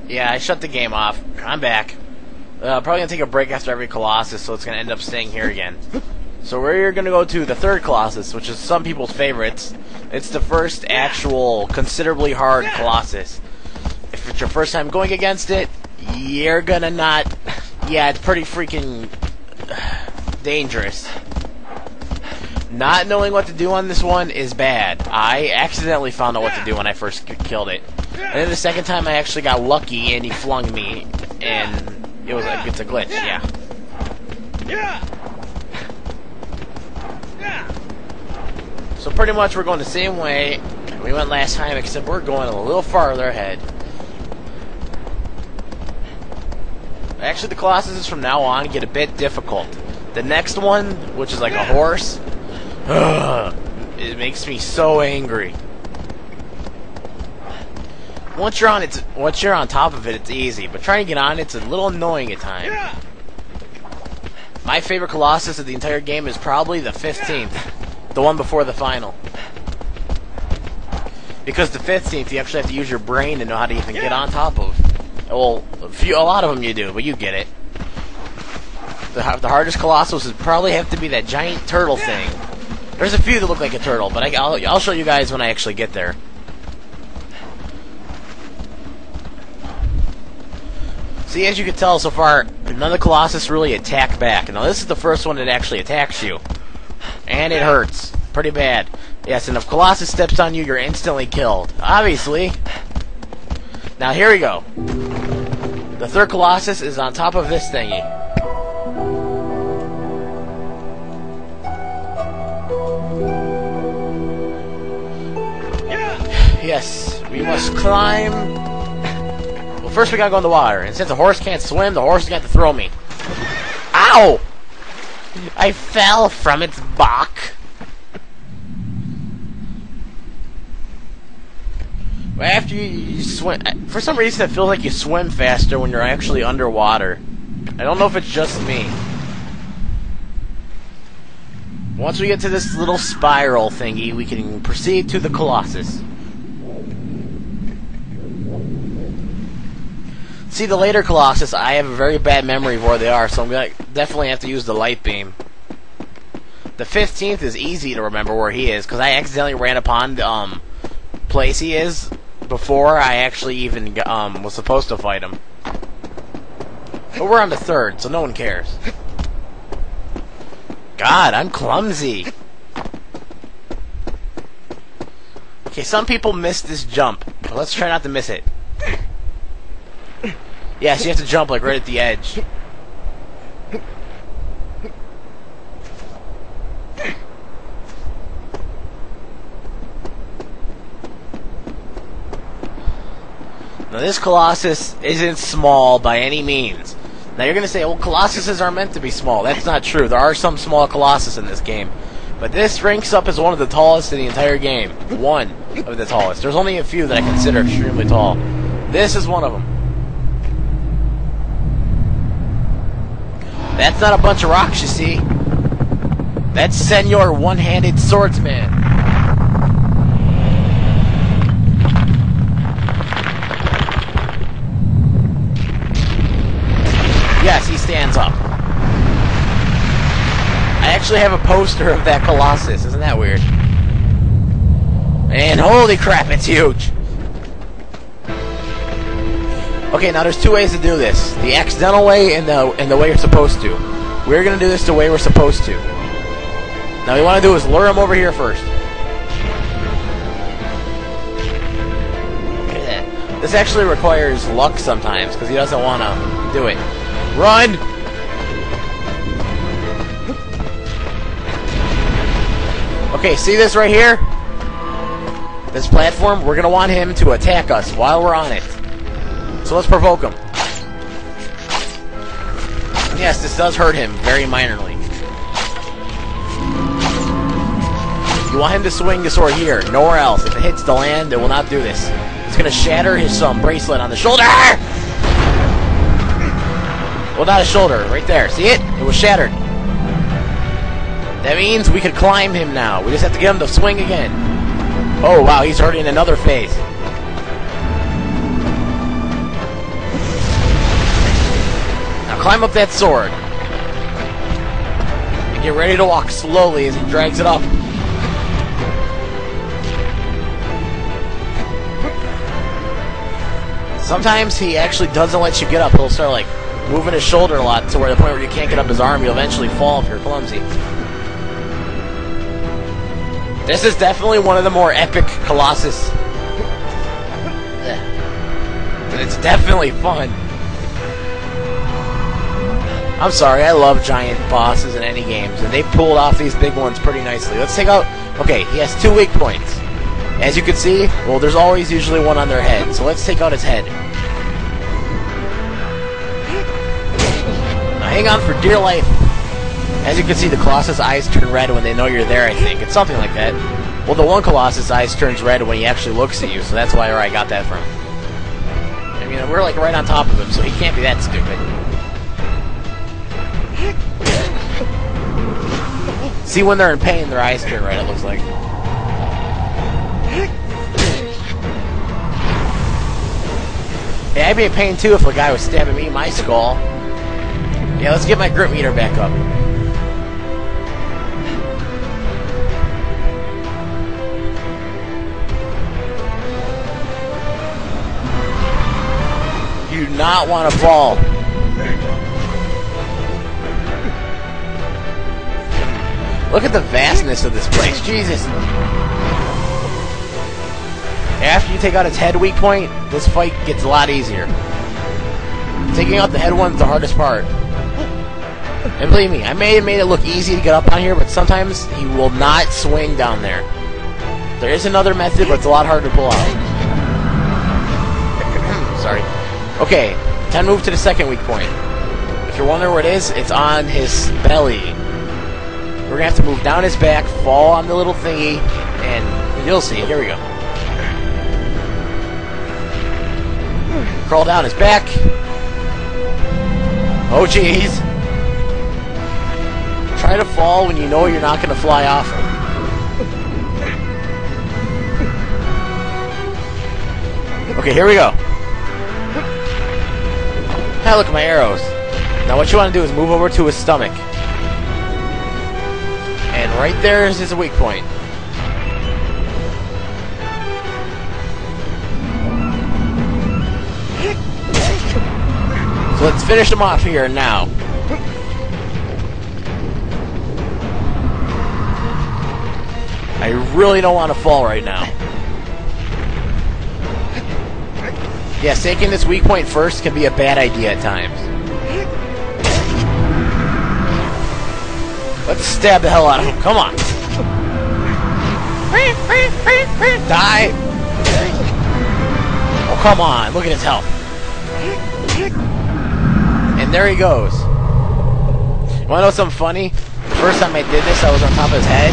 Yeah, I shut the game off. I'm back. Probably gonna take a break after every Colossus, so it's gonna end up staying here again. So we're gonna go to the third Colossus, which is some people's favorites. It's the first actual, considerably hard Colossus. If it's your first time going against it, you're gonna not... Yeah, it's pretty freaking... dangerous. Not knowing what to do on this one is bad. I accidentally found out what to do when I first killed it. And then the second time I actually got lucky and he flung me, and it's a glitch, yeah. So pretty much we're going the same way we went last time, except we're going a little farther ahead. Actually, the Colossuses from now on get a bit difficult. The next one, which is like a horse, it makes me so angry. Once you're on top of it, it's easy, but trying to get on it's a little annoying at times. My favorite Colossus of the entire game is probably the 15th, the one before the final. Because the 15th, you actually have to use your brain to know how to even get on top of. Well, a lot of them you do, but you get it. The hardest Colossus would probably have to be that giant turtle thing. There's a few that look like a turtle, but I'll show you guys when I actually get there. See, as you can tell so far, none of the Colossus really attack back. Now, this is the first one that actually attacks you. And it hurts. Pretty bad. Yes, and if Colossus steps on you, you're instantly killed. Obviously. Now, here we go. The third Colossus is on top of this thingy. Yes, we must climb. Well, first we gotta go in the water, and since the horse can't swim, the horse got to throw me. Ow! I fell from its back. After you swim, for some reason it feels like you swim faster when you're actually underwater. I don't know if it's just me. Once we get to this little spiral thingy, we can proceed to the Colossus. See, the later Colossus, I have a very bad memory of where they are, so I'm gonna definitely have to use the light beam. The 15th is easy to remember where he is, because I accidentally ran upon the place he is before I actually even was supposed to fight him. But we're on the third, so no one cares. God, I'm clumsy. Okay, some people miss this jump, but let's try not to miss it. Yes, you have to jump like right at the edge. Now this Colossus isn't small by any means. Now you're going to say, well, Colossuses are meant to be small. That's not true. There are some small Colossus in this game. But this ranks up as one of the tallest in the entire game. One of the tallest. There's only a few that I consider extremely tall. This is one of them. That's not a bunch of rocks, you see. That's Senor One-Handed Swordsman. Yes, he stands up. I actually have a poster of that Colossus. Isn't that weird? And holy crap, it's huge. Okay, now there's two ways to do this. The accidental way and the way you're supposed to. We're going to do this the way we're supposed to. Now what we want to do is lure him over here first. This actually requires luck sometimes, because he doesn't want to do it. Run! Okay, see this right here? This platform? We're going to want him to attack us while we're on it. So let's provoke him. Yes, this does hurt him very minorly. You want him to swing the sword here, nowhere else. If it hits the land, it will not do this. It's going to shatter his bracelet on the shoulder. Well, not his shoulder, right there. See it? It was shattered. That means we could climb him now. We just have to get him to swing again. Oh, wow, he's already in another phase. climb up that sword. And get ready to walk slowly as he drags it up. Sometimes he actually doesn't let you get up. He'll start like moving his shoulder a lot to where the point where you can't get up his arm, you'll eventually fall if you're clumsy. This is definitely one of the more epic Colossus. And it's definitely fun. I'm sorry, I love giant bosses in any games, and they pulled off these big ones pretty nicely. Let's take out... Okay, he has 2 weak points. As you can see, well, there's always usually one on their head, so let's take out his head. Now hang on for dear life. As you can see, the Colossus eyes turn red when they know you're there, I think. It's something like that. Well, the one Colossus eyes turns red when he actually looks at you, so that's where I got that from. I mean, we're like right on top of him, so he can't be that stupid. See, when they're in pain, their eyes turn red, it looks like. Yeah, I'd be in pain too if a guy was stabbing me in my skull. Yeah, let's get my grip meter back up. You do not want to fall. Look at the vastness of this place. Jesus. After you take out its head weak point, this fight gets a lot easier. Taking out the head one's the hardest part. And believe me, I may have made it look easy to get up on here, but sometimes he will not swing down there. There is another method, but it's a lot harder to pull out. Sorry. Okay, time to move to the second weak point. If you're wondering where it is, it's on his belly. We're going to have to move down his back, fall on the little thingy, and you'll see. Here we go. Crawl down his back. Oh, jeez. Try to fall when you know you're not going to fly off him. Okay, here we go. Now look at my arrows. Now what you want to do is move over to his stomach. And right there is his weak point. So let's finish him off here now. I really don't want to fall right now. Yes, taking this weak point first can be a bad idea at times. Let's stab the hell out of him. Come on. Die. Oh, come on. Look at his health. And there he goes. You want to know something funny? The first time I did this, I was on top of his head.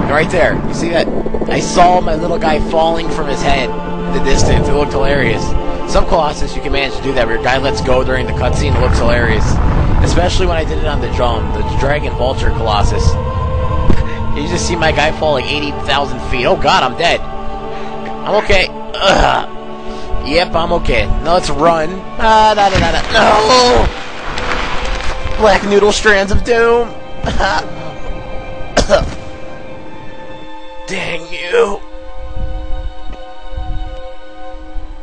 Right there. You see that? I saw my little guy falling from his head in the distance. It looked hilarious. Some Colossus, you can manage to do that, where your guy lets go during the cutscene. It looks hilarious. Especially when I did it on the Dragon Vulture Colossus. You just see my guy fall like 80,000 feet. Oh god, I'm dead. I'm okay. Ugh. Yep, I'm okay. Now let's run. No! Black noodle strands of doom. Dang you.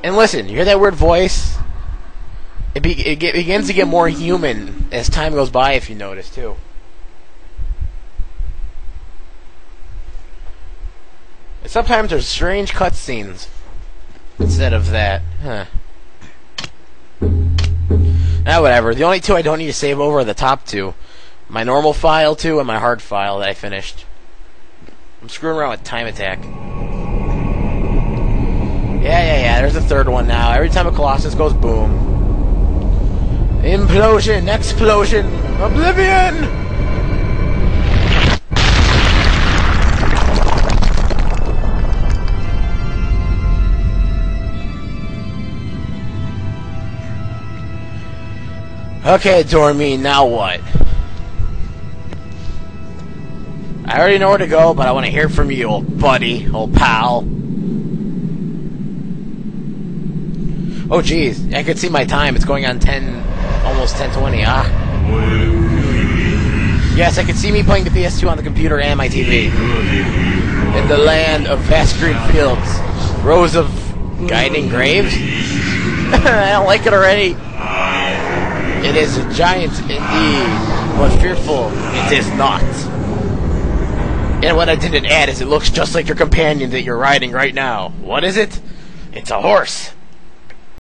And listen, you hear that weird voice? It begins to get more human as time goes by, if you notice, too. And sometimes there's strange cutscenes instead of that. Huh. Ah, whatever. The only two I don't need to save over are the top two. My normal file, too, and my hard file that I finished. I'm screwing around with Time Attack. Yeah, there's a third one now. Every time a Colossus goes boom. Implosion, explosion, oblivion! Okay, Dormy, now what? I already know where to go, but I want to hear from you, old buddy, old pal. Oh, geez, I can see my time. It's going on 10 almost 1020. Ah. Yes, I can see me playing the PS2 on the computer and my TV. In the land of vast green fields, rows of guiding graves. I don't like it already. It is a giant indeed, but fearful it is not. And what I didn't add is it looks just like your companion that you're riding right now. What is it? It's a horse.